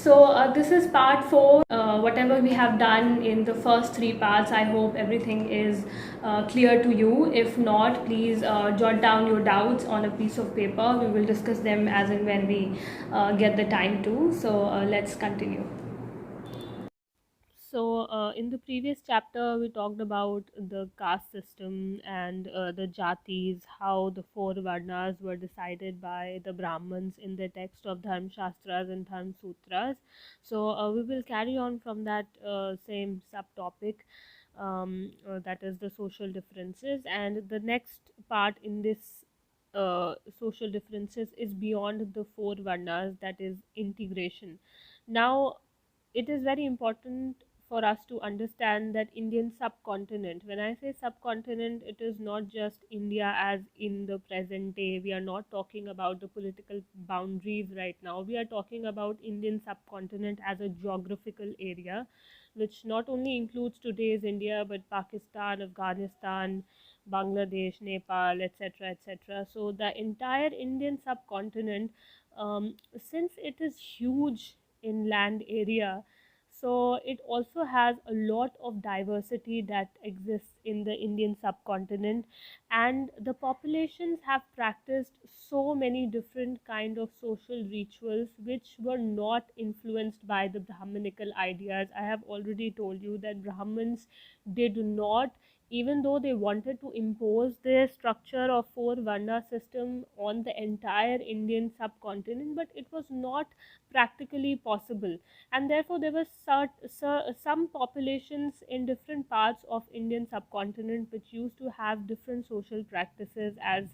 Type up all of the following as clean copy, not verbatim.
This is part four. Whatever we have done in the first three parts, I hope everything is clear to you. If not, please jot down your doubts on a piece of paper. We will discuss them as and when we get the time to. Let's continue. In the previous chapter, we talked about the caste system and the jatis, how the four varnas were decided by the Brahmins in the text of Dharma Shastras and Dharma Sutras. We will carry on from that same subtopic, that is the social differences. And the next part in this social differences is beyond the four varnas, that is integration. Now, it is very important for us to understand that Indian subcontinent, when I say subcontinent, it is not just India as in the present day. We are not talking about the political boundaries right now. We are talking about Indian subcontinent as a geographical area, which not only includes today's India, but Pakistan, Afghanistan, Bangladesh, Nepal, etc., etc. So the entire Indian subcontinent, since it is huge in land area, so it also has a lot of diversity that exists in the Indian subcontinent, and the populations have practiced so many different kind of social rituals which were not influenced by the Brahminical ideas. I have already told you that Brahmins did not, even though they wanted to impose their structure of four varna system on the entire Indian subcontinent, but it was not practically possible, and therefore there were some populations in different parts of Indian subcontinent which used to have different social practices as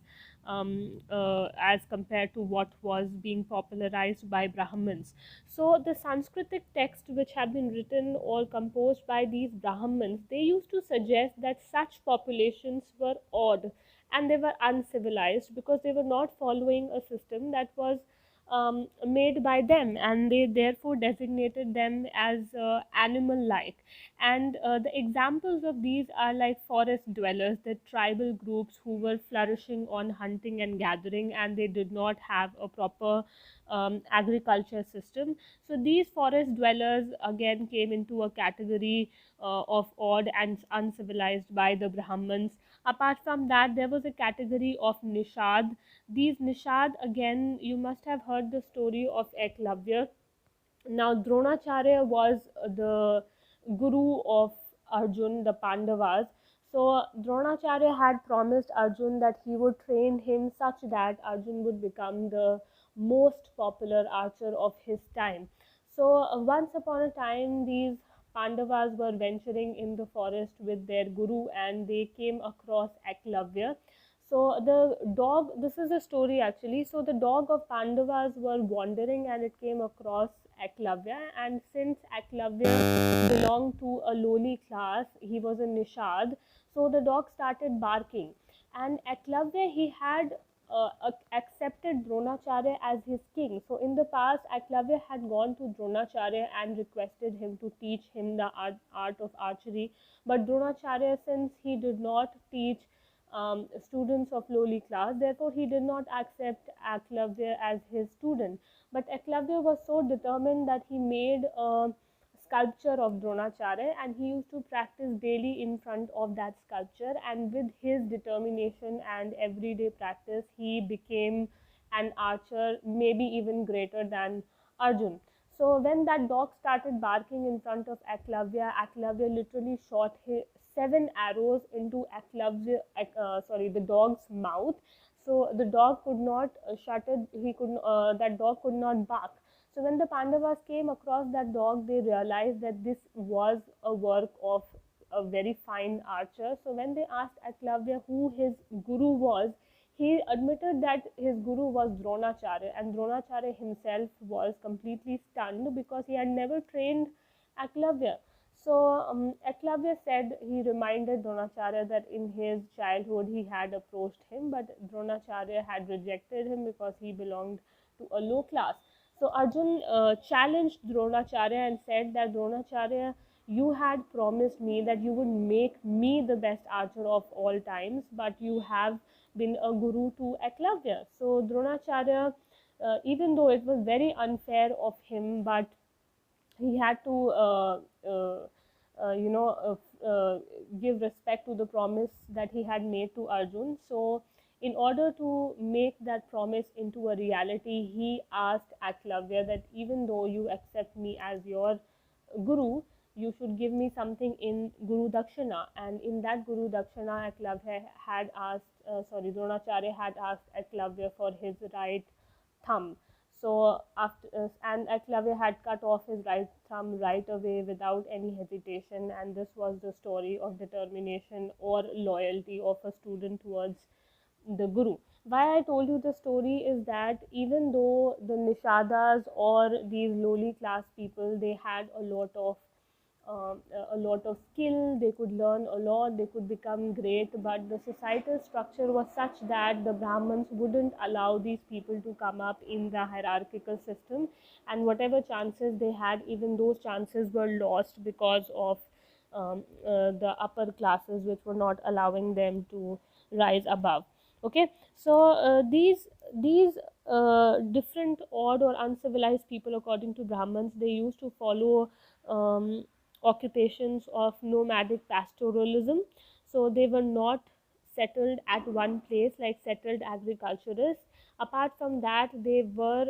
compared to what was being popularized by Brahmins. So the Sanskritic text which have been written or composed by these Brahmins, they used to suggest that such populations were odd and they were uncivilized because they were not following a system that was made by them, and they therefore designated them as animal like. And the examples of these are like forest dwellers, the tribal groups who were flourishing on hunting and gathering, and they did not have a proper agriculture system. So these forest dwellers again came into a category of odd and uncivilized by the Brahmins. Apart from that, there was a category of Nishad. These Nishad, again, you must have heard the story of Eklavya. Now, Dronacharya was the guru of Arjun, the Pandavas. So, Dronacharya had promised Arjun that he would train him such that Arjun would become the most popular archer of his time. So, once upon a time, these Pandavas were venturing in the forest with their guru and they came across Eklavya. So the dog, this is a story actually. So the dog of Pandavas were wandering and it came across Eklavya. And since Eklavya belonged to a lowly class, he was a Nishad. So the dog started barking. And Eklavya, he had accepted Dronacharya as his king. So in the past, Eklavya had gone to Dronacharya and requested him to teach him the art of archery. But Dronacharya, since he did not teach students of lowly class. Therefore, he did not accept Eklavya as his student. But Eklavya was so determined that he made a sculpture of Dronacharya and he used to practice daily in front of that sculpture. And with his determination and everyday practice, he became an archer, maybe even greater than Arjun. So when that dog started barking in front of Eklavya, Eklavya literally shot his 7 arrows into the dog's mouth. So the dog could not shut it. That dog could not bark. So when the Pandavas came across that dog, they realized that this was a work of a very fine archer. So when they asked Eklavya who his guru was, he admitted that his guru was Dronacharya, and Dronacharya himself was completely stunned because he had never trained Eklavya. So Eklavya said, he reminded Dronacharya that in his childhood he had approached him, but Dronacharya had rejected him because he belonged to a low class. So Arjun challenged Dronacharya and said that Dronacharya, you had promised me that you would make me the best archer of all times, but you have been a guru to Eklavya. So Dronacharya, even though it was very unfair of him, but he had to you know give respect to the promise that he had made to Arjun. So in order to make that promise into a reality, he asked Aklavya that even though you accept me as your guru, you should give me something in Guru Dakshina. And in that Guru Dakshina, Aklavya had asked, Dronacharya had asked Aklavya for his right thumb. So after and Eklavya had cut off his right thumb right away without any hesitation, and this was the story of determination or loyalty of a student towards the guru. Why I told you the story is that even though the nishadas or these lowly class people, they had a lot of skill, they could learn a lot, they could become great, but the societal structure was such that the Brahmins wouldn't allow these people to come up in the hierarchical system, and whatever chances they had, even those chances were lost because of the upper classes, which were not allowing them to rise above. Okay, so these different odd or uncivilized people, according to Brahmins, they used to follow um, occupations of nomadic pastoralism. So they were not settled at one place like settled agriculturists. Apart from that, they were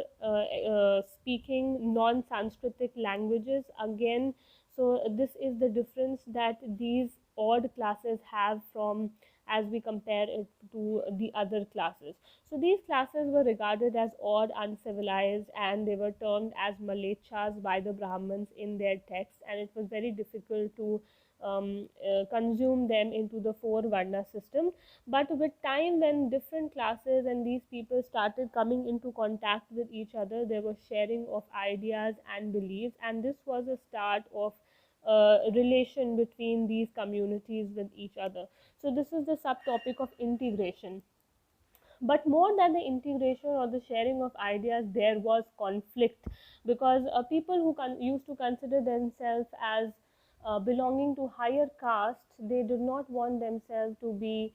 speaking non-Sanskritic languages again. So this is the difference that these odd classes have from, as we compare it to the other classes. So these classes were regarded as odd, uncivilized, and they were termed as Malechas by the Brahmins in their texts, and it was very difficult to consume them into the four Varna system. But with time, when different classes and these people started coming into contact with each other, there was sharing of ideas and beliefs, and this was a start of relation between these communities with each other. So this is the subtopic of integration. But more than the integration or the sharing of ideas, there was conflict, because people who used to consider themselves as belonging to higher castes, they did not want themselves to be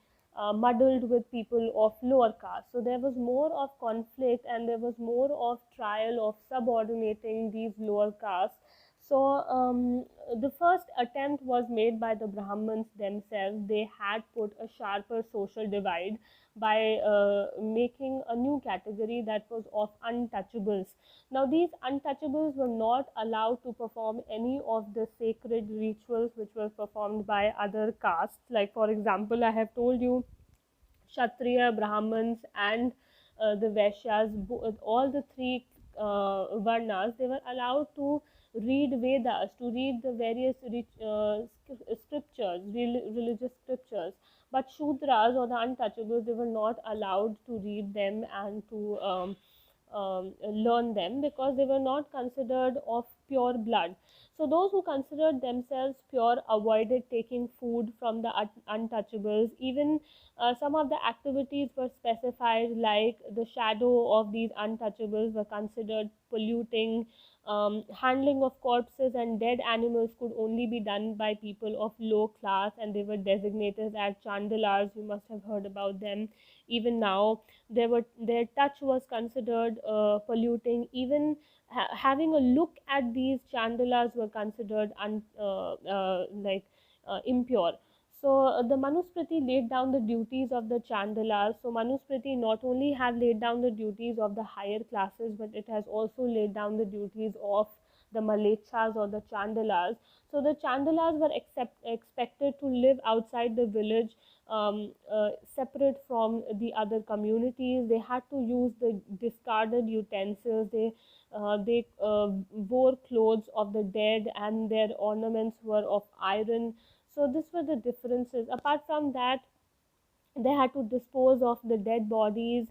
muddled with people of lower caste. So there was more of conflict, and there was more of trial of subordinating these lower castes. So the first attempt was made by the Brahmins themselves. They had put a sharper social divide by making a new category that was of untouchables. Now, these untouchables were not allowed to perform any of the sacred rituals which were performed by other castes. Like, for example, I have told you Kshatriya, Brahmins, and the Vaishyas, all the three Varnas, they were allowed to read Vedas, to read the various scriptures, religious scriptures. But Shudras or the untouchables, they were not allowed to read them and to learn them, because they were not considered of pure blood. So those who considered themselves pure avoided taking food from the untouchables. Even some of the activities were specified, like the shadow of these untouchables were considered polluting. Handling of corpses and dead animals could only be done by people of low class, and they were designated as chandalas. You must have heard about them. Even now, their touch was considered polluting. Even having a look at these chandalas were considered impure. So the Manusmriti laid down the duties of the Chandalas. So Manusmriti not only have laid down the duties of the higher classes, but it has also laid down the duties of the Malechas or the Chandalas. So the Chandalas were expected to live outside the village, separate from the other communities. They had to use the discarded utensils. They wore clothes of the dead, and their ornaments were of iron. So these were the differences. Apart from that, they had to dispose of the dead bodies,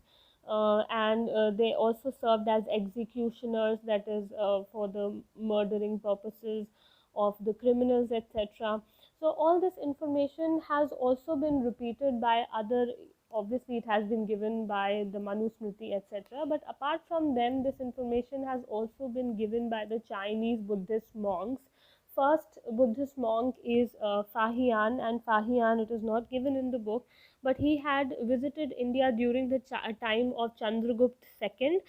and they also served as executioners, that is for the murdering purposes of the criminals, etc. So all this information has also been repeated by other, obviously it has been given by the Manusmriti, etc. But apart from them, this information has also been given by the Chinese Buddhist monks first Buddhist monk is Fahian, and Fahian, it is not given in the book, but he had visited India during the time of Chandragupta II,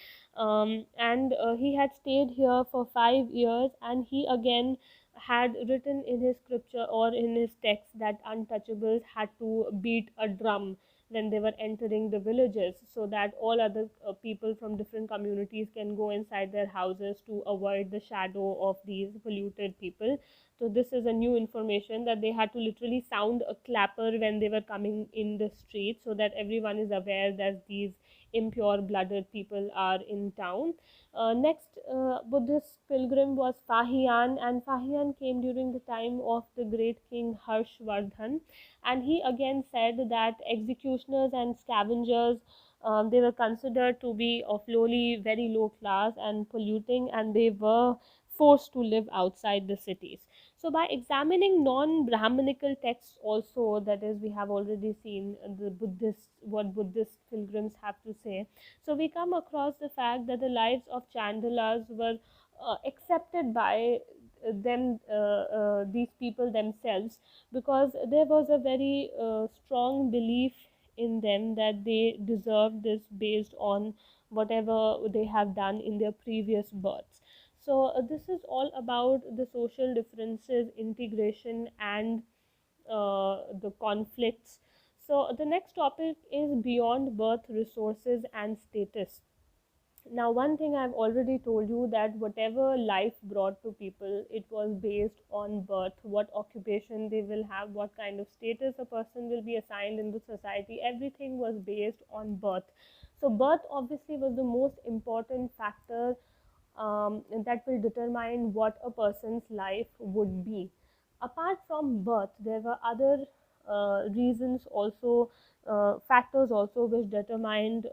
and he had stayed here for 5 years, and he again had written in his scripture or in his text that untouchables had to beat a drum when they were entering the villages, so that all other people from different communities can go inside their houses to avoid the shadow of these polluted people. So this is a new information, that they had to literally sound a clapper when they were coming in the street, so that everyone is aware that these impure blooded people are in town. Next Buddhist pilgrim was Fahian, and Fahian came during the time of the great king Harshvardhan, and he again said that executioners and scavengers, they were considered to be of lowly, very low class and polluting, and they were forced to live outside the cities. So by examining non-Brahmanical texts also, that is, we have already seen the Buddhist, what Buddhist pilgrims have to say. So we come across the fact that the lives of Chandalas were accepted by these people themselves, because there was a very strong belief in them that they deserve this based on whatever they have done in their previous births. So this is all about the social differences, integration, and the conflicts. So the next topic is beyond birth, resources, and status. Now, one thing I've already told you, that whatever life brought to people, it was based on birth, what occupation they will have, what kind of status a person will be assigned in the society. Everything was based on birth. So, birth obviously was the most important factor that will determine what a person's life would be. Apart from birth, there were other reasons also, factors also, which determined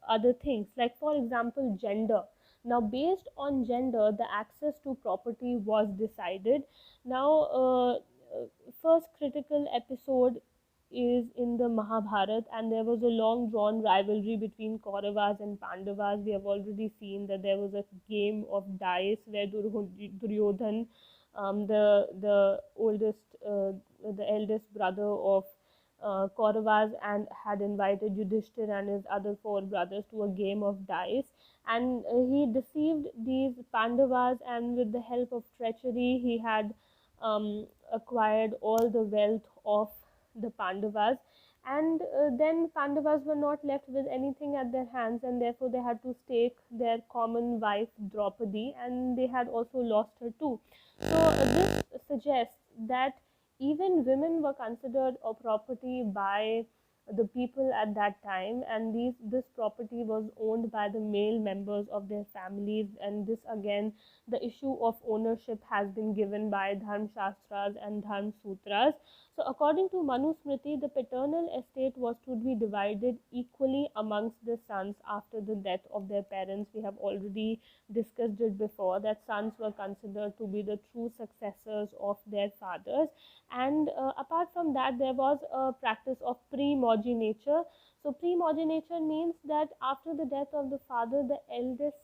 other things, like for example gender. Now based on gender, the access to property was decided. Now first critical episode is in the Mahabharata, and there was a long drawn rivalry between Kauravas and Pandavas. We have already seen that there was a game of dice where Duryodhan, the oldest, the eldest brother of Kauravas, and had invited Yudhishthir and his other four brothers to a game of dice, and he deceived these Pandavas, and with the help of treachery, he had acquired all the wealth of the Pandavas. And then Pandavas were not left with anything at their hands, and therefore they had to stake their common wife Draupadi, and they had also lost her too. So this suggests that even women were considered a property by the people at that time, and this property was owned by the male members of their families. And this again, the issue of ownership has been given by Dharma Shastras and Dharma Sutras. So according to Manusmriti, the paternal estate was to be divided equally amongst the sons after the death of their parents. We have already discussed it before, that sons were considered to be the true successors of their fathers. And apart from that, there was a practice of primogeniture. So primogeniture means that after the death of the father, the eldest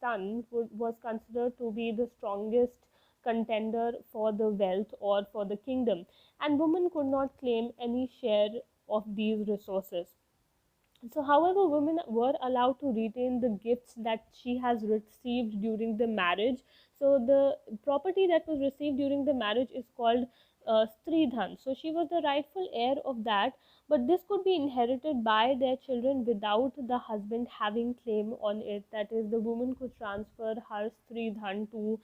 son was considered to be the strongest contender for the wealth or for the kingdom, and women could not claim any share of these resources. So, however, women were allowed to retain the gifts that she has received during the marriage. So, the property that was received during the marriage is called Stridhan. So, she was the rightful heir of that, but this could be inherited by their children without the husband having claim on it. That is, the woman could transfer her Stridhan to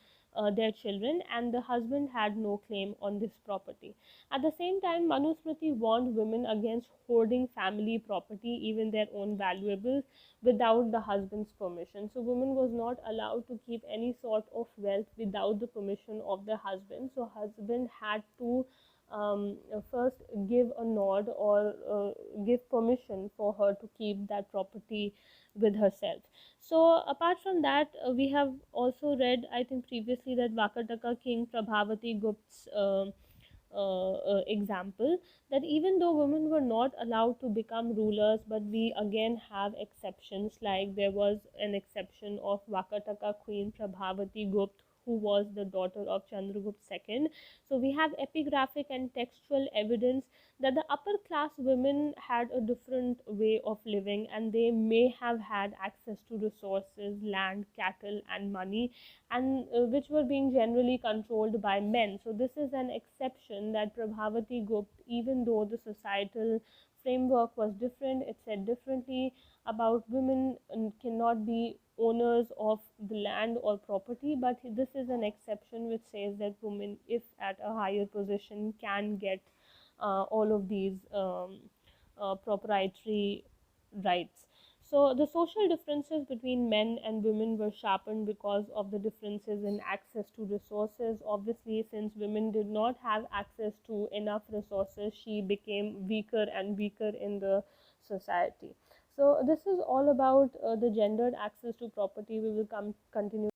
their children, and the husband had no claim on this property. At the same time, Manusmriti warned women against hoarding family property, even their own valuables, without the husband's permission. So, women was not allowed to keep any sort of wealth without the permission of the husband. So, husband had to first give a nod or give permission for her to keep that property with herself. So, apart from that, we have also read, I think previously, that Vakataka King Prabhavati Gupta's example, that even though women were not allowed to become rulers, but we again have exceptions. Like there was an exception of Vakataka Queen Prabhavati Gupta, who was the daughter of Chandragupta II. So we have epigraphic and textual evidence that the upper class women had a different way of living, and they may have had access to resources, land, cattle, and money, and which were being generally controlled by men. So this is an exception that Prabhavati Gupta, even though the societal framework was different, it said differently about women cannot be owners of the land or property, but this is an exception which says that women, if at a higher position, can get all of these proprietary rights. So the social differences between men and women were sharpened because of the differences in access to resources. Obviously, since women did not have access to enough resources, she became weaker and weaker in the society. So this is all about the gendered access to property. We will continue